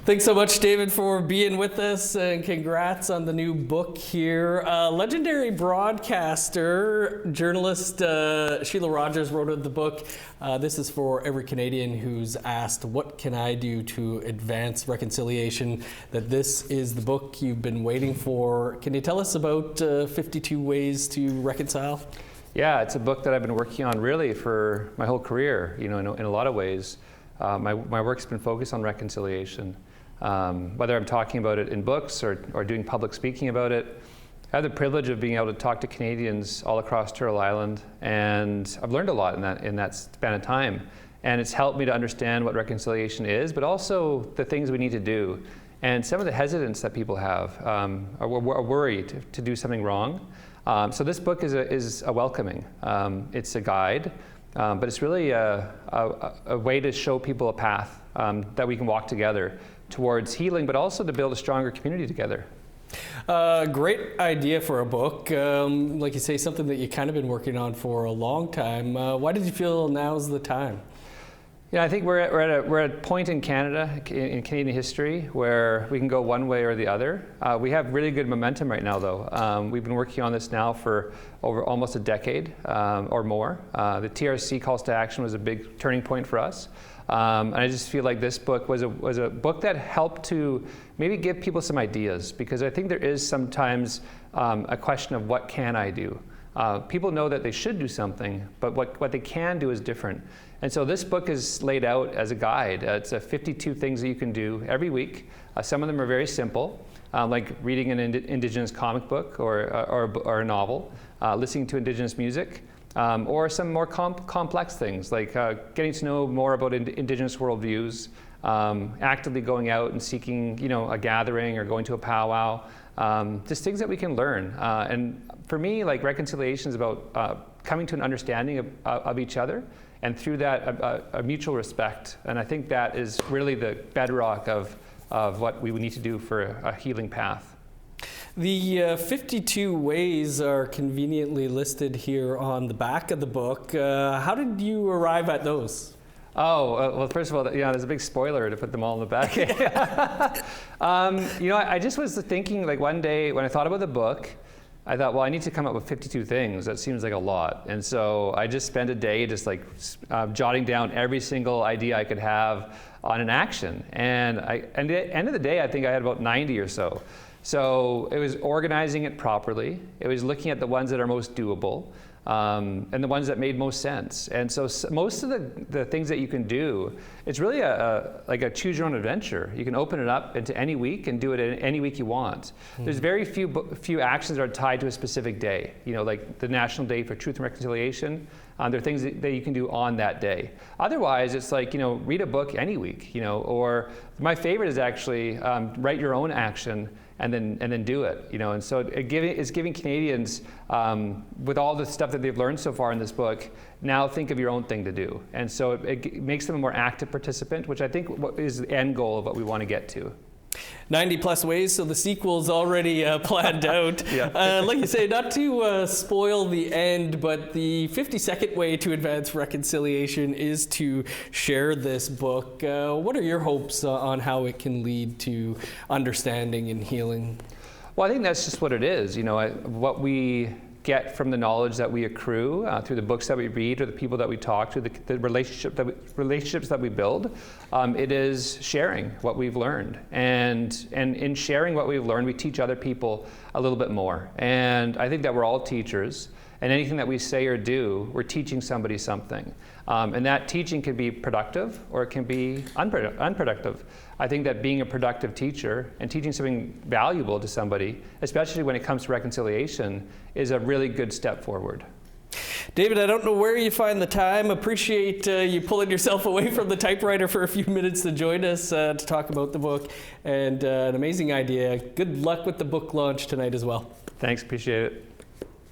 Thanks so much, David, for being with us, and congrats on the new book here. Legendary broadcaster, journalist Sheila Rogers wrote the book. This is for every Canadian who's asked, what can I do to advance reconciliation? That this is the book you've been waiting for. Can you tell us about 52 Ways to Reconcile? Yeah, it's a book that I've been working on really for my whole career, in a lot of ways. My work's been focused on reconciliation. Whether I'm talking about it in books or doing public speaking about it, I have the privilege of being able to talk to Canadians all across Turtle Island, and I've learned a lot in that span of time. And it's helped me to understand what reconciliation is, but also the things we need to do. And some of the hesitance that people have are worried to do something wrong. So this book is a welcoming. It's a guide, but it's really a way to show people a path that we can walk together towards healing, but also to build a stronger community together. Great idea for a book. Like you say, something that you kind of been working on for a long time. Why did you feel now's the time? Yeah, I think we're at a point in Canada, in Canadian history, where we can go one way or the other. We have really good momentum right now, though. We've been working on this now for over almost a decade or more. The TRC calls to action was a big turning point for us. And I just feel like this book was a book that helped to maybe give people some ideas, because I think there is sometimes a question of what can I do? People know that they should do something, but what they can do is different. And so this book is laid out as a guide. It's 52 things that you can do every week. Some of them are very simple, like reading an Indigenous comic book or a novel, listening to Indigenous music, or some more complex things, like getting to know more about Indigenous worldviews, actively going out and seeking, a gathering or going to a powwow, just things that we can learn. And for me, like, reconciliation is about coming to an understanding of each other, and through that, a mutual respect. And I think that is really the bedrock of what we would need to do for a healing path. The 52 ways are conveniently listed here on the back of the book. How did you arrive at those? Oh, well, first of all, there's a big spoiler to put them all in the back. I just was thinking, like, one day when I thought about the book, I thought, well, I need to come up with 52 things. That seems like a lot. And so I just spent a day just jotting down every single idea I could have on an action. And at the end of the day, I think I had about 90 or so. So it was organizing it properly. It was looking at the ones that are most doable, and the ones that made most sense. And so most of the things that you can do, it's really like a choose your own adventure. You can open it up into any week and do it in any week you want. Mm-hmm. There's very few actions that are tied to a specific day, like the National Day for Truth and Reconciliation. There are things that you can do on that day. Otherwise, it's like, read a book any week, or my favorite is actually write your own action and then do it, and so it's giving Canadians, with all the stuff that they've learned so far in this book, now think of your own thing to do. And so it makes them a more active participant, which I think is the end goal of what we want to get to. 90 plus ways, so the sequel's already planned out. Yeah. Like you say, not to spoil the end, but the 52nd way to advance reconciliation is to share this book. What are your hopes on how it can lead to understanding and healing? Well, I think that's just what it is. What we get from the knowledge that we accrue through the books that we read or the people that we talk to, the relationships that we build. It is sharing what we've learned, and in sharing what we've learned, we teach other people a little bit more. And I think that we're all teachers, and anything that we say or do, we're teaching somebody something. And that teaching can be productive or it can be unproductive. I think that being a productive teacher and teaching something valuable to somebody, especially when it comes to reconciliation, is a really good step forward. David, I don't know where you find the time. Appreciate you pulling yourself away from the typewriter for a few minutes to join us to talk about the book. And an amazing idea. Good luck with the book launch tonight as well. Thanks, appreciate it.